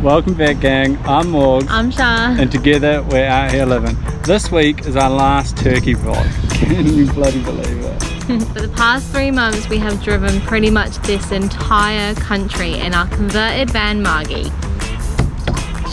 Welcome back, gang. I'm Morgs. I'm Shah. And together we're out here living. This week is our last turkey vlog. Can you bloody believe it? For the past 3 months we have driven pretty much this entire country in our converted van Margie.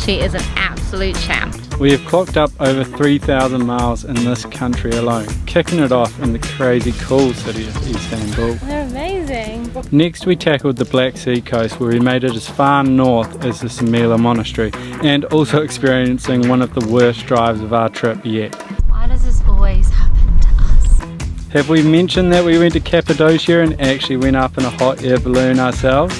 She is an absolute champ. We have clocked up over 3,000 miles in this country alone, kicking it off in the crazy cool city of Istanbul. They're amazing. Next we tackled the Black Sea coast, where we made it as far north as the Samila Monastery, and also experiencing one of the worst drives of our trip yet. Why does this always happen to us? Have we mentioned that we went to Cappadocia and actually went up in a hot air balloon ourselves?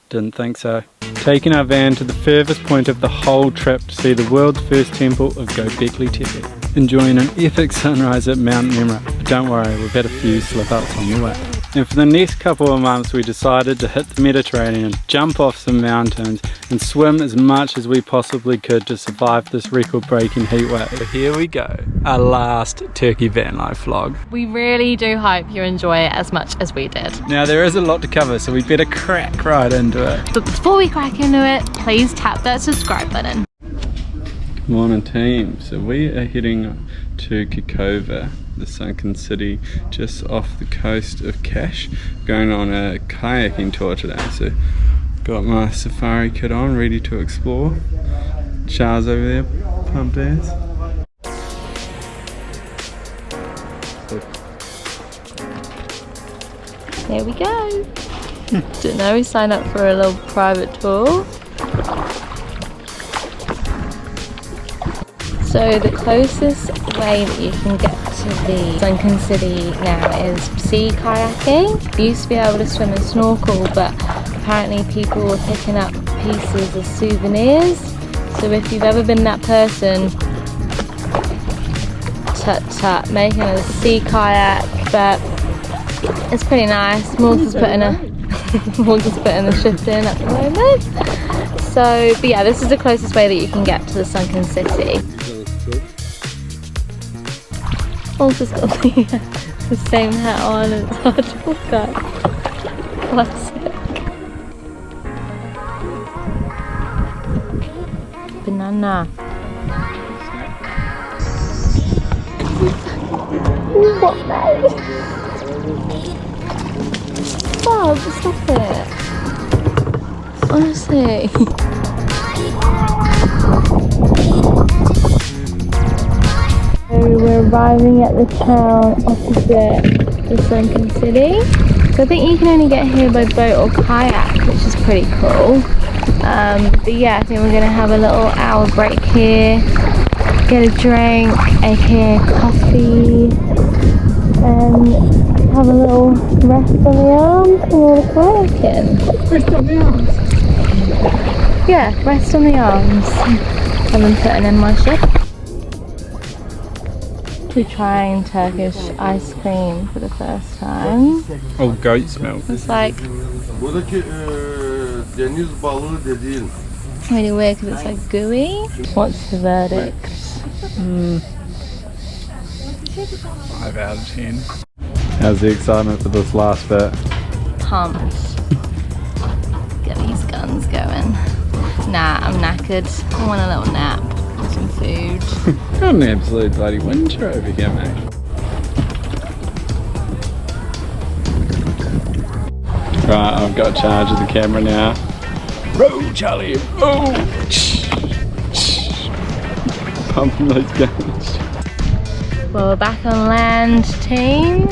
Didn't think so. Taking our van to the furthest point of the whole trip to see the world's first temple of Göbekli Tepe. Enjoying an epic sunrise at Mount Nemrut, but don't worry, we've had a few slip-ups on the way. And for the next couple of months we decided to hit the Mediterranean, jump off some mountains and swim as much as we possibly could to survive this record-breaking heat wave. So here we go, our last Turkey van life vlog. We really do hope you enjoy it as much as we did. Now there is a lot to cover, so we better crack right into it. But before we crack into it, please tap that subscribe button. Morning team, so we are heading to Kekova, the sunken city just off the coast of Kas, going on a kayaking tour today. So got my safari kit on, ready to explore. Shah's over there, pumped ass. There we go. Didn't know we signed up for a little private tour. So the closest way that you can get to the sunken city now is sea kayaking. You used to be able to swim and snorkel, but apparently people were picking up pieces of souvenirs. So if you've ever been that person, making a sea kayak, but it's pretty nice. Morgs is putting the shift in at the moment. So, but yeah, this is the closest way that you can get to the sunken city. Also got the same hat on and it's hard to look at. Classic. Banana. What, mate? Bob, stop it. Honestly. We're arriving at the town opposite the sunken city. So I think you can only get here by boat or kayak, which is pretty cool. But yeah, I think we're gonna have a little hour break here, get a drink, aka coffee, and have a little rest on the arms and all the kayaking. Rest on the arms? Yeah, rest on the arms. I've been putting in my shift. We're trying Turkish ice cream for the first time. Oh, goat's milk. It's like Buradaki deniz balığı dediğin. really weird because it's like gooey. What's the verdict? 5 out of 10. How's the excitement for this last bit? Pumped. Get these guns going. Nah, I'm knackered. I want a little nap and some food. Got an absolute bloody winter over here, mate. Right, I've got charge of the camera now. Roll, Charlie! Oh! Pumping those guns. Well, we're back on land, team.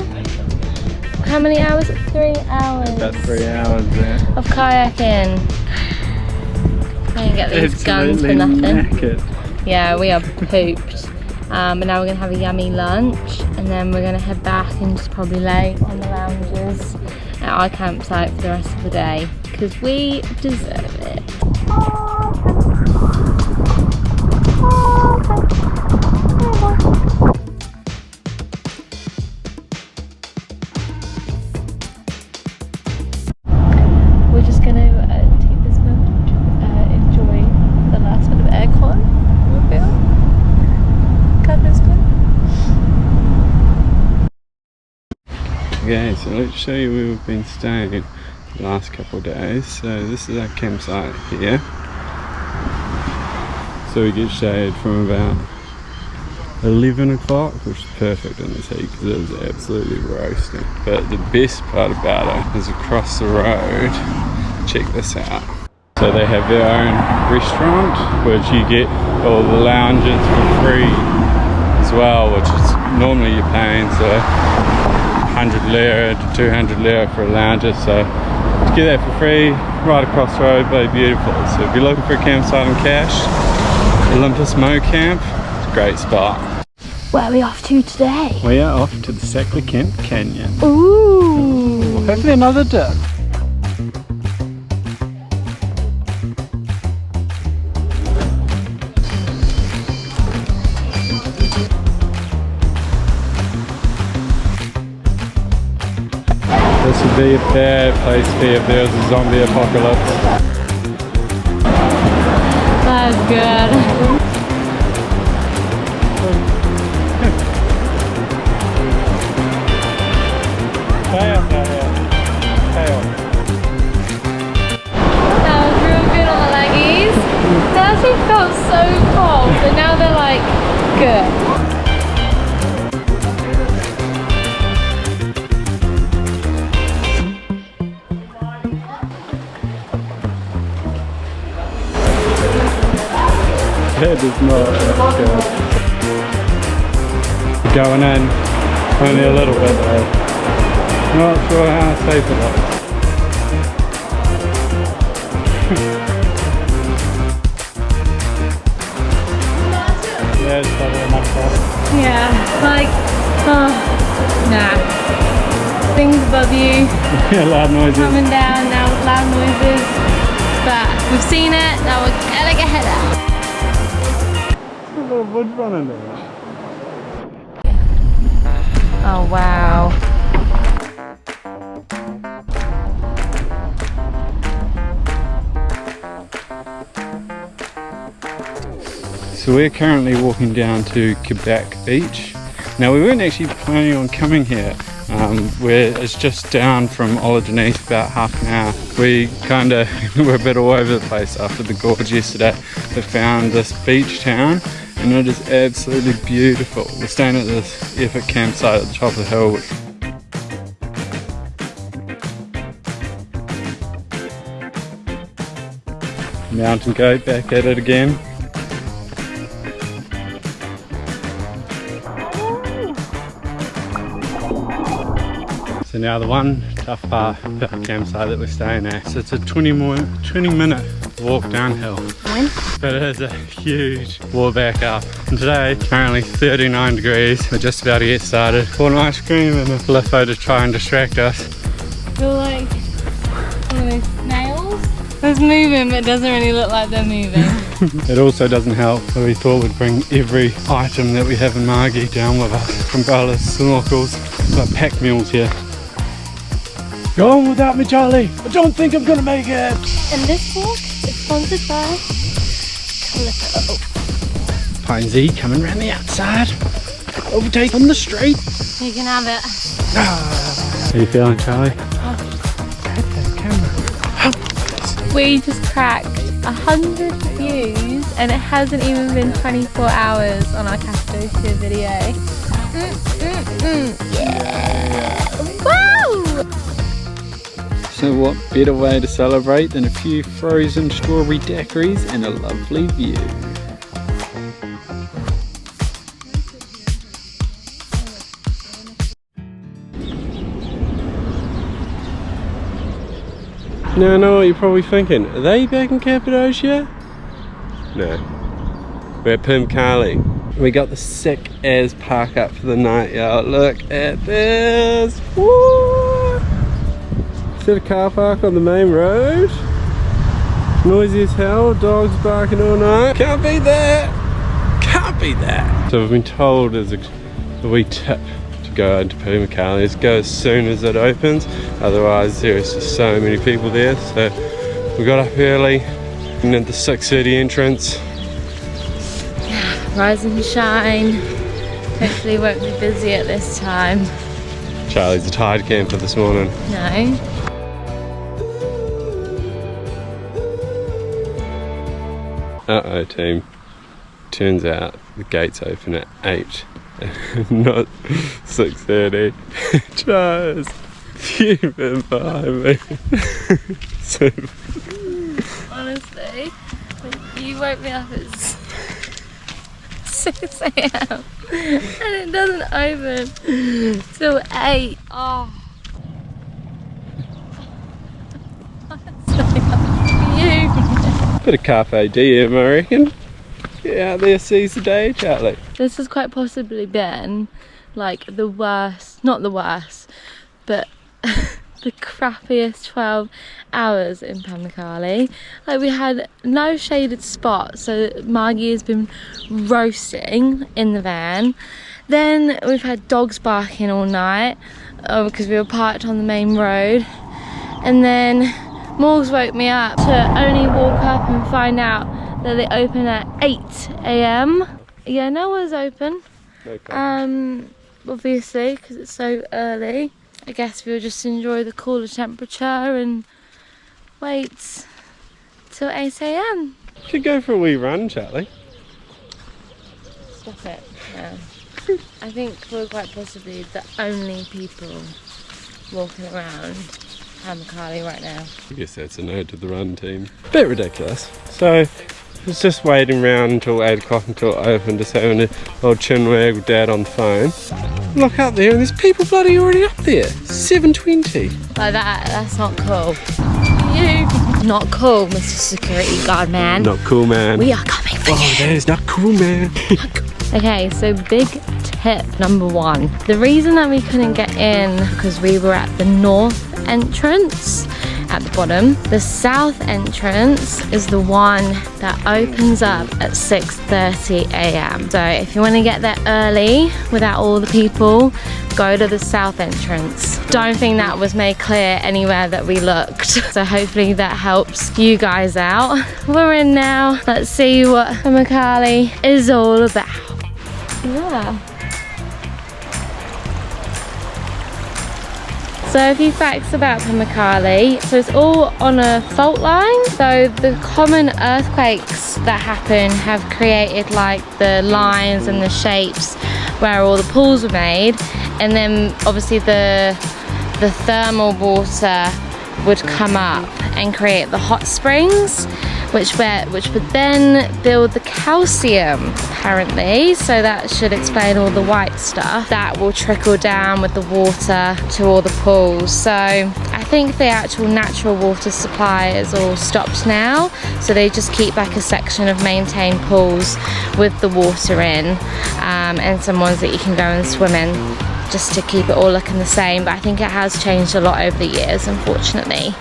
How many hours? 3 hours. About 3 hours there. Of kayaking. I'm gonna get these guns for nothing. Knackered. Yeah, we are pooped. But now we're gonna have a yummy lunch and then we're gonna head back and just probably lay on the lounges at our campsite for the rest of the day because we deserve it. We're just gonna take this moment, enjoy the last bit of aircon. Okay, so let's show you where we've been staying the last couple of days. So this is our campsite here. So we get shade from about 11 o'clock, which is perfect in this heat because it is absolutely roasting. But the best part about it is across the road, check this out. So they have their own restaurant, which you get all the lounges for free as well, which is normally you're paying 100 lira to 200 lira for a lounger. So to get that for free, right across the road, very beautiful. So if you're looking for a campsite in Cash, Olympus Mo Camp, it's a great spot. Where are we off to today? We are off to the Saklikent Canyon. Ooh! Hopefully another dip. This would be a bad place to be if there was a zombie apocalypse. That's good. That was real good on the leggies. They actually felt so cold, but now they're like good. That is not good. Going in, only a little bit though. Not sure how safe it is. Yeah, it's probably much better. Yeah, like, oh, nah. Things above you. Yeah, loud noises. Coming down now with loud noises. But we've seen it, now we're gonna get head out. There's a little wood running there. Oh wow. So we're currently walking down to Kabak beach. Now we weren't actually planning on coming here. Where it's just down from Denise about half an hour. We kinda were a bit all over the place after the gorge yesterday. We found this beach town and it is absolutely beautiful. We're staying at this epic campsite at the top of the hill. Mountain goat back at it again. So now the one tough part about the campsite that we're staying at, so it's a 20-minute walk downhill. But it is a huge walk back up. And today, currently 39 degrees. We're just about to get started. Bought an ice cream and a lipo to try and distract us. Feel like one of those snails. It's moving, but it doesn't really look like they're moving. It also doesn't help, so we thought we'd bring every item that we have in Margie down with us. Umbrellas, snorkels, like pack meals here. Go on without me, Charlie. I don't think I'm gonna make it. And this walk is sponsored by Calippo. Pine Z coming around the outside. Overtake on the street. You can have it. How you feeling, Charlie? Grab that camera. We just cracked 100 views and it hasn't even been 24 hours on our Kas Turkey video. Yeah! Wow! So what better way to celebrate than a few frozen strawberry daiquiris and a lovely view. Now I know what you're probably thinking, are they back in Cappadocia? No, we're at Pamukkale. We got the sick as park up for the night, y'all. Look at this! Woo! Is that a car park on the main road? Noisy as hell, dogs barking all night. Can't beat that! Can't beat that! So we've been told there's a wee tip to go into Pamukkale is go as soon as it opens, otherwise there's just so many people there. So we got up early and at the 6:30 entrance. Rise and shine. Hopefully won't be busy at this time. Charlie's a tired camper this morning. No. Uh-oh, team. turns out the gates open at 8, not 6:30. Charles, you've been behind me. So, honestly, you woke me up at 6 AM and it doesn't open till 8. Oh. Bit of carpe diem, I reckon. Get out there, seize the day, Charlie. This has quite possibly been like the worst, not the worst, but the crappiest 12 hours in Pamukkale. Like, we had no shaded spot, so Margie has been roasting in the van. Then we've had dogs barking all night because we were parked on the main road. And then Morgs woke me up to only walk up and find out that they open at 8 AM. Yeah, no one's open. Okay. Obviously, because it's so early. I guess we'll just enjoy the cooler temperature and wait till 8 AM. Should go for a wee run, Charlie. Stop it. Yeah. I think we're quite possibly the only people walking around Pamukkale right now. I guess that's a no to the run team. Bit ridiculous. So it's just waiting around until 8 o'clock until it opened, just having an old chinwag with Dad on the phone. Look up there and there's people bloody already up there. 7:20. Like that's not cool. You. Not cool, Mr. Security Guard man. Not cool, man. We are coming for you. That is not cool, man. Okay, so big tip number 1. The reason that we couldn't get in because we were at the north entrance at the bottom. The south entrance is the one that opens up at 6:30 AM. So if you want to get there early without all the people, go to the south entrance. Don't think that was made clear anywhere that we looked. So hopefully that helps you guys out. We're in now. Let's see what Pamukkale is all about. Yeah. So a few facts about Pamukkale. So it's all on a fault line. So the common earthquakes that happen have created like the lines and the shapes where all the pools were made. And then obviously the thermal water would come up and create the hot springs, which would then build the calcium apparently, so that should explain all the white stuff that will trickle down with the water to all the pools. So I think the actual natural water supply is all stopped now, so they just keep like a section of maintained pools with the water in, and some ones that you can go and swim in, just to keep it all looking the same. But I think it has changed a lot over the years, unfortunately.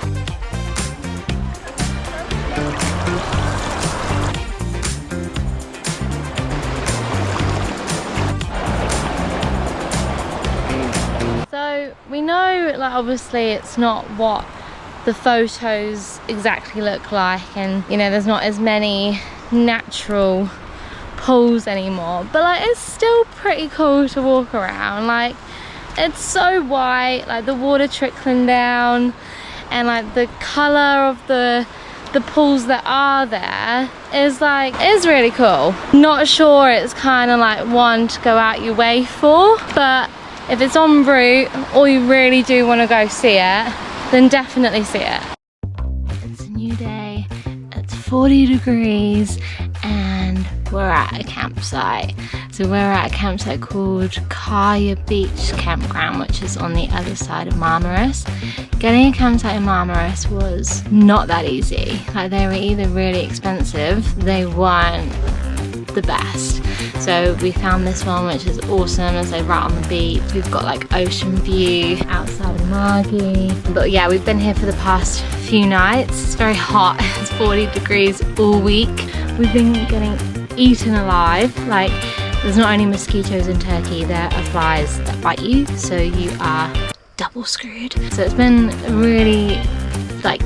So we know, like, obviously it's not what the photos exactly look like, and you know there's not as many natural pools anymore, but like it's still pretty cool to walk around. Like, it's so white, like the water trickling down, and like the color of the pools that are there is really cool. Not sure it's kind of like one to go out your way for, but if it's en route or you really do want to go see it, then definitely see it. It's a new day, it's 40 degrees and we're at a campsite. So we're at a campsite called Kaya Beach Campground, which is on the other side of Marmaris. Getting a campsite in Marmaris was not that easy. Like, they were either really expensive, they weren't the best. So we found this one, which is awesome. It's like right on the beach. We've got like ocean view outside of Margie. But yeah, we've been here for the past few nights. It's very hot. It's 40 degrees all week. We've been getting eaten alive. Like, there's not only mosquitoes in Turkey, there are flies that bite you, so you are double screwed. So it's been a really like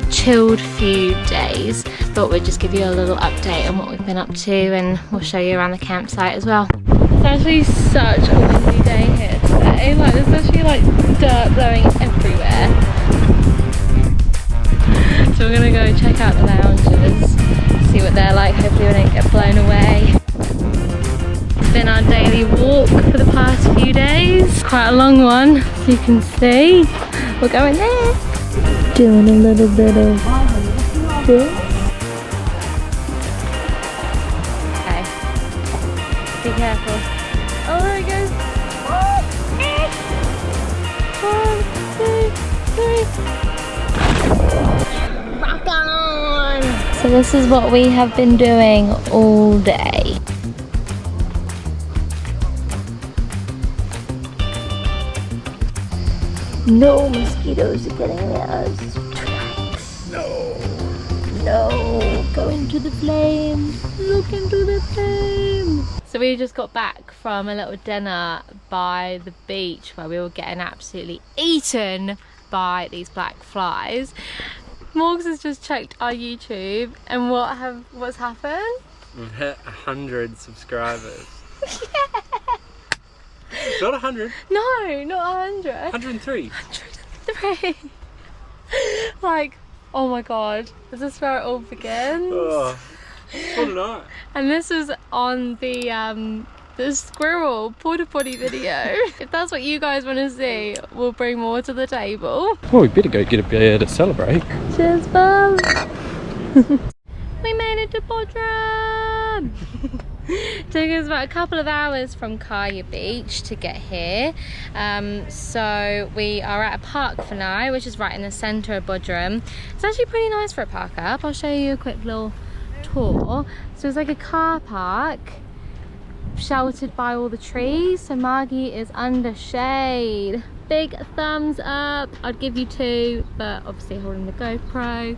chilled few days, but we'll just give you a little update on what we've been up to, and we'll show you around the campsite as well. It's actually such a windy day here today. Like, there's actually like dirt blowing everywhere. So we're gonna go check out the lounges, see what they're like. Hopefully we don't get blown away. been our daily walk for the past few days. Quite a long one, as you can see. We're going there. Doing a little bit of this. Okay. Be careful. Oh, there it goes. 1, 2, 3. Rock on! So this is what we have been doing all day. No mosquitoes are getting at us. No, go into the flames. Look into the flames. So we just got back from a little dinner by the beach where we were getting absolutely eaten by these black flies. Morgs has just checked our YouTube, and what's happened? We've hit 100 subscribers. Yeah. Not 100. No, not 100. 103. 103. Like, oh my god, this is where it all begins. Oh, what a night. And this was on the squirrel porta potty video. If that's what you guys want to see, we'll bring more to the table. Well, we better go get a beer to celebrate. Cheers, bum. We made it to Bodrum. Took us about a couple of hours from Kaya Beach to get here. So we are at a park for now, which is right in the centre of Bodrum. It's actually pretty nice for a park up. I'll show you a quick little tour. So it's like a car park, sheltered by all the trees. So Margie is under shade. Big thumbs up. I'd give you 2, but obviously holding the GoPro.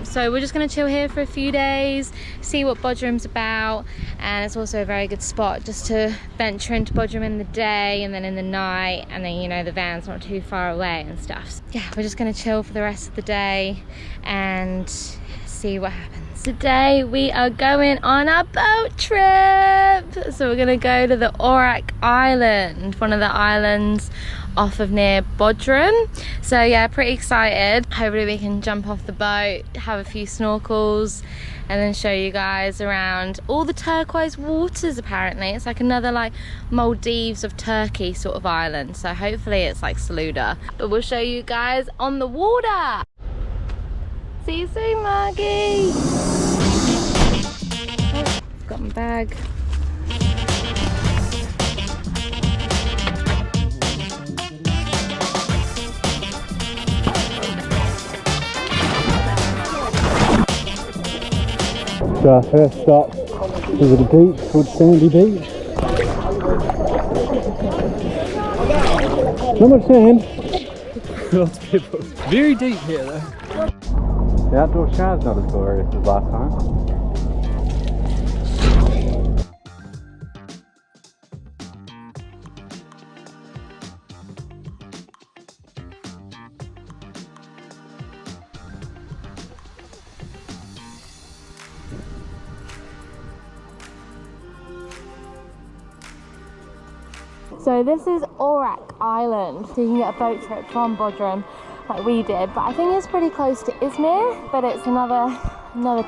So we're just going to chill here for a few days, see what Bodrum's about, and it's also a very good spot just to venture into Bodrum in the day and then in the night, and then, you know, the van's not too far away and stuff. So yeah, we're just going to chill for the rest of the day and see what happens. Today we are going on a boat trip. So we're going to go to the Orak Island, one of the islands off of near Bodrum. So yeah, pretty excited. Hopefully we can jump off the boat, have a few snorkels, and then show you guys around all the turquoise waters. Apparently it's like another like Maldives of Turkey sort of island, so hopefully it's like Saluda, but we'll show you guys on the water. See you soon, Margie. Oh, got my bag. So our first stop is at a beach called Sandy Beach. Not much sand. Lots of people. Very deep here though. The outdoor shower's not as glorious as last time. So this is Orak Island, so you can get a boat trip from Bodrum like we did, but I think it's pretty close to Izmir, but it's another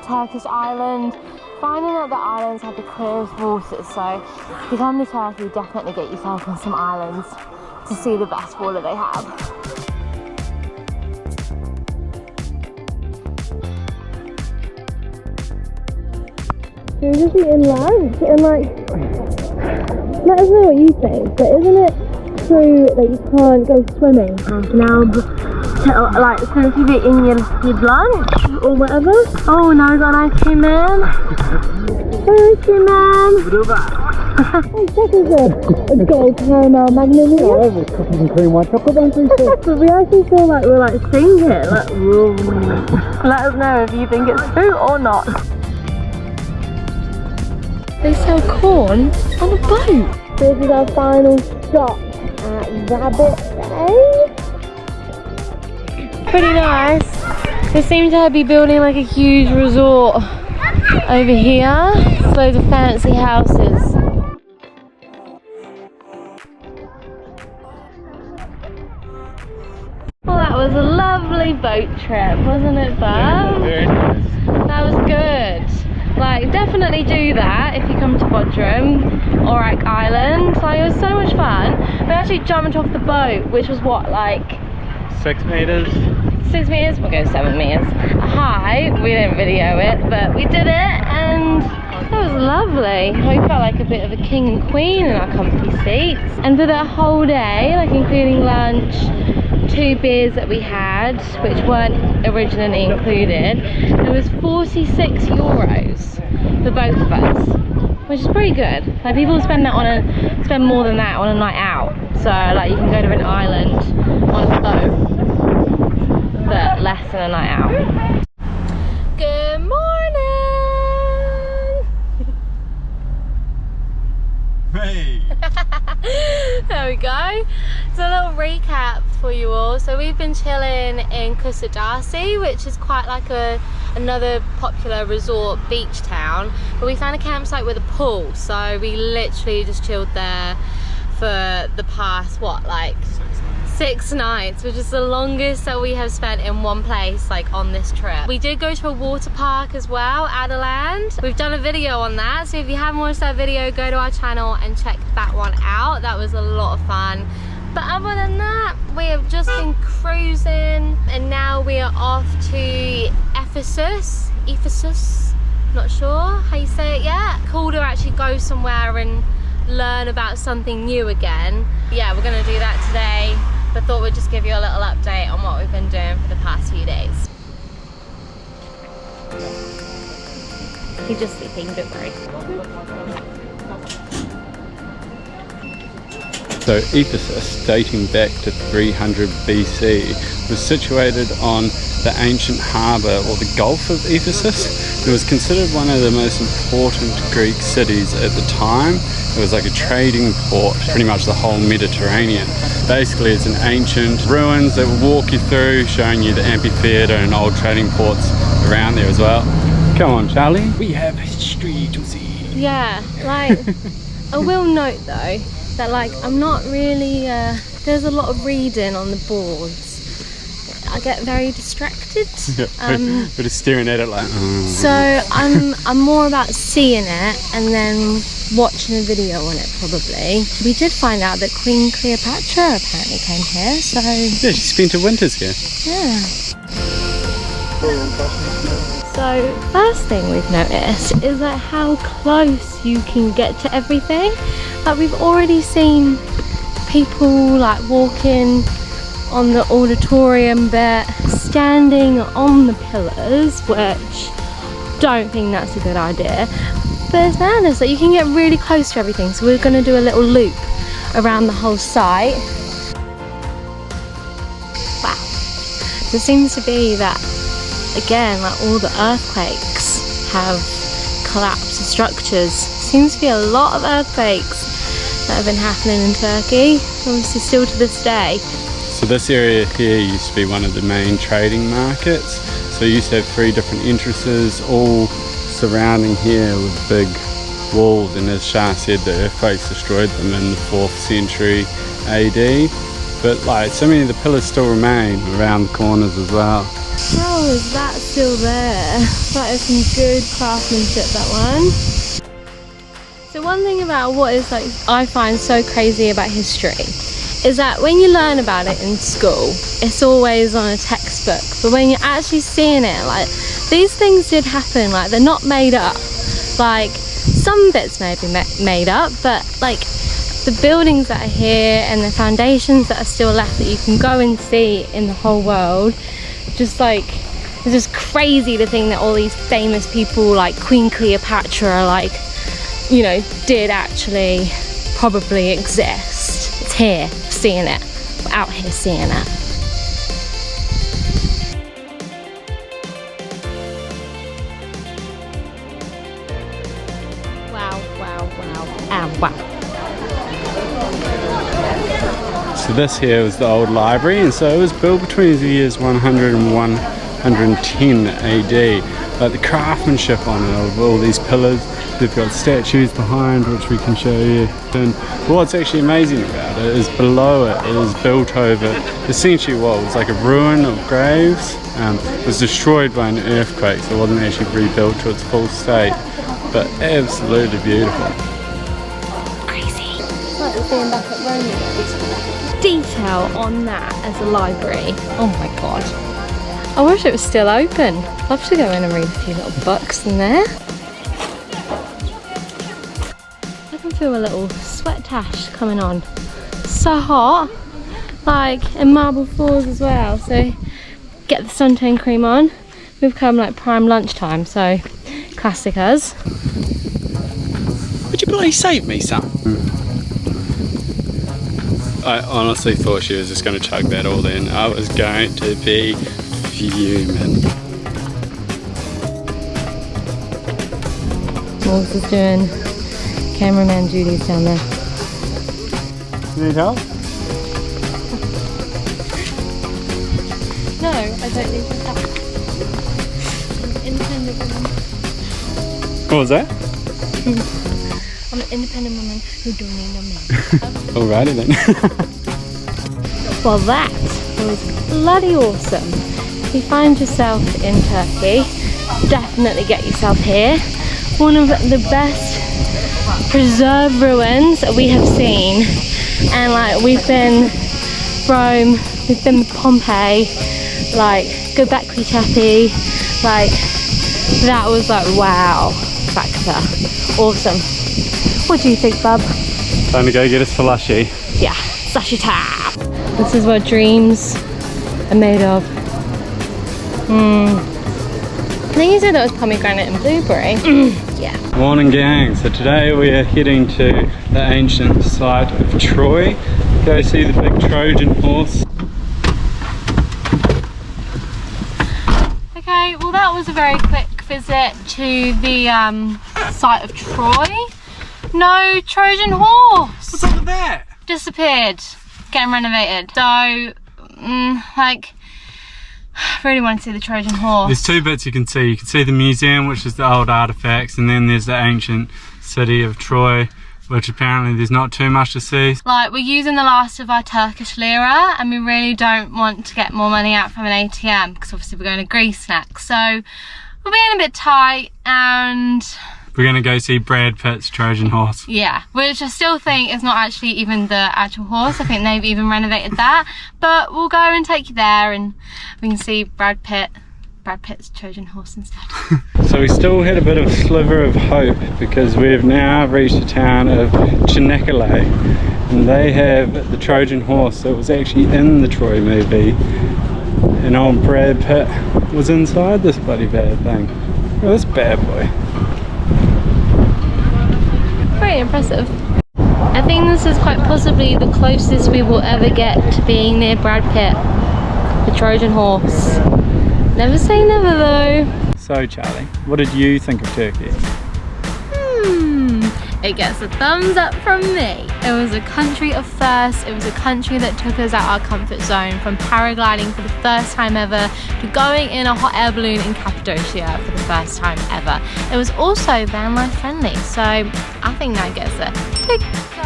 Turkish island. Finding that the islands have the clearest waters, so if you come to Turkey, definitely get yourself on some islands to see the best water they have. So we're just eating lunch and like, let us know what you think, but isn't it true that you can't go swimming half an hour like, so if you've eaten your lunch or whatever? Oh, now we got an ice cream man. Hey, ice cream man. Hey, check this out. A gold caramel magnum here. Oh, there's cookies and cream white chocolate ones too. But we actually feel like we're like singing it. Like, whoa. Let us know if you think it's true or not. They sell corn on a boat. This is our final stop at Rabbit Bay. Pretty nice. They seem to be building like a huge resort over here. There's loads of fancy houses. Well, that was a lovely boat trip, wasn't it, Bub? Yeah, very nice. That was good. Like, definitely do that if you come to Bodrum, Orak Island. Like, it was so much fun. We actually jumped off the boat, which was what, like 6 meters? 6 meters? We'll go 7 meters high. We didn't video it, but we did it, and it was lovely. We felt like a bit of a king and queen in our comfy seats. And for the whole day, like including lunch, 2 beers that we had, which weren't originally included, it was 46 euros for both of us, which is pretty good. Like, people spend more than that on a night out. So like, you can go to an island on a boat, but less than a night out. Good morning! Hey! There we go. So a little recap for you all. So we've been chilling in Kas Turkey, which is quite like another popular resort beach town. But we found a campsite with a pool, so we literally just chilled there for the past, what, like 6 nights, which is the longest that we have spent in one place, like on this trip. We did go to a water park as well, Adderland. We've done a video on that, so if you haven't watched that video, go to our channel and check that one out. That was a lot of fun. But other than that, we have just been cruising, and now we are off to Ephesus, not sure how you say it yet. Cool to actually go somewhere and learn about something new again. Yeah, we're gonna do that today, but thought we'd just give you a little update on what we've been doing for the past few days. He's just sleeping, don't worry. So Ephesus, dating back to 300 BC, was situated on the ancient harbour, or the Gulf of Ephesus. It was considered one of the most important Greek cities at the time. It was like a trading port, pretty much the whole Mediterranean. Basically, it's an ancient ruins that will walk you through, showing you the amphitheatre and old trading ports around there as well. Come on, Charlie. We have history to see. Yeah, like, I will note though, that like, I'm not really, there's a lot of reading on the boards. I get very distracted. We're just staring at it like, oh. So I'm more about seeing it and then watching a video on it probably. We did find out that Queen Cleopatra apparently came here, so... Yeah, she spent her winters here. Yeah. So, first thing we've noticed is that how close you can get to everything. Like, we've already seen people like walking on the auditorium bit, standing on the pillars, which don't think that's a good idea. But it's madness that you can get really close to everything. So we're going to do a little loop around the whole site. Wow. There seems to be that, again, like all the earthquakes have collapsed the structures. Seems to be a lot of earthquakes that have been happening in Turkey, obviously still to this day. So this area here used to be one of the main trading markets. So you used to have 3 different entrances, all surrounding here with big walls, and as Shah said, the earthquakes destroyed them in the 4th century AD. But like, so many of the pillars still remain around the corners as well. How is that still there? That is some good craftsmanship, that one. So one thing about what is like, I find so crazy about history is that when you learn about it in school, it's always on a textbook, but when you're actually seeing it, like, these things did happen, like, they're not made up. Like, some bits may be made up, but like the buildings that are here and the foundations that are still left that you can go and see in the whole world, just like, it's just crazy to think that all these famous people like Queen Cleopatra, like, you know, did actually probably exist. It's here, seeing it. We're out here seeing it. Wow, wow, wow, and wow. So this here was the old library, and so it was built between the years 100 and 110 AD. like the craftsmanship on it of all these pillars. They've got statues behind which we can show you. And what's actually amazing about it is below it is built over essentially what was like a ruin of graves. It was destroyed by an earthquake, so it wasn't actually rebuilt to its full state, but absolutely beautiful. Crazy. Like we're being back at Rome. Detail on that as a library. Oh my god. I wish it was still open. I'd love to go in and read a few little books in there. I can feel a little sweat tash coming on. So hot, like, and marble floors as well. So get the suntan cream on. We've come like prime lunchtime, so classic us. Would you bloody save me, son? I honestly thought she was just going to chug that all in. I was going to be fuming. Morgs is doing cameraman duties down there. You need help? No, I don't need your help. I'm an independent woman. What was that? I'm an independent woman who don't need no man. Alrighty then. Well, that was bloody awesome. If you find yourself in Turkey, definitely get yourself here. One of the best preserved ruins we have seen, and like we've been Rome, we've been Pompeii, like Göbekli Tepe, like that was like wow factor. Awesome. What do you think, bub? Time to go get us flushy. Yeah, slushy time. This is what dreams are made of. I think you said that was pomegranate and blueberry. Yeah. Morning gang, so today we are heading to the ancient site of Troy. Go see the big Trojan horse. Okay, well that was a very quick visit to the site of Troy. No Trojan horse! What's up with that? Disappeared. Getting renovated. So, like, I really want to see the Trojan horse. There's two bits you can see. You can see the museum, which is the old artifacts, and then there's the ancient city of Troy, which apparently there's not too much to see. Like, we're using the last of our Turkish lira, and we really don't want to get more money out from an ATM, because obviously we're going to Greece next. So we're being a bit tight, and we're going to go see Brad Pitt's Trojan horse. yeah, which I still think is not actually even the actual horse. I think they've even renovated that. But we'll go and take you there, and we can see Brad Pitt's Trojan horse instead. So we still had a bit of a sliver of hope, because we've now reached the town of Pamukkale, and they have the Trojan horse that was actually in the Troy movie, and old Brad Pitt was inside this bloody bad thing. Look at this bad boy. Very impressive. I think this is quite possibly the closest we will ever get to being near Brad Pitt, the Trojan horse. Never say never though. So Charlie, what did you think of Turkey? It gets a thumbs up from me. It was a country of firsts. It was a country that took us out our comfort zone, from paragliding for the first time ever to going in a hot air balloon in Cappadocia for the first time ever. It was also VanLife friendly, so I think that gets a tick. So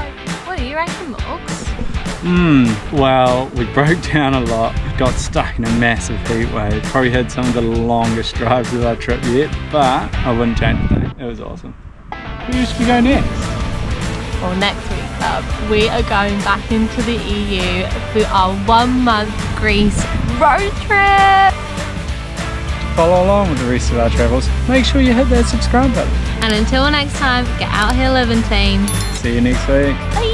what do you reckon, Morgs? Well, we broke down a lot, got stuck in a massive heat wave, probably had some of the longest drives of our trip yet, but I wouldn't change a thing. It was awesome. Where should we go next? Well, next week, we are going back into the EU for our 1 month Greece road trip. To follow along with the rest of our travels, make sure you hit that subscribe button. And until next time, get out here living, team. See you next week. Bye.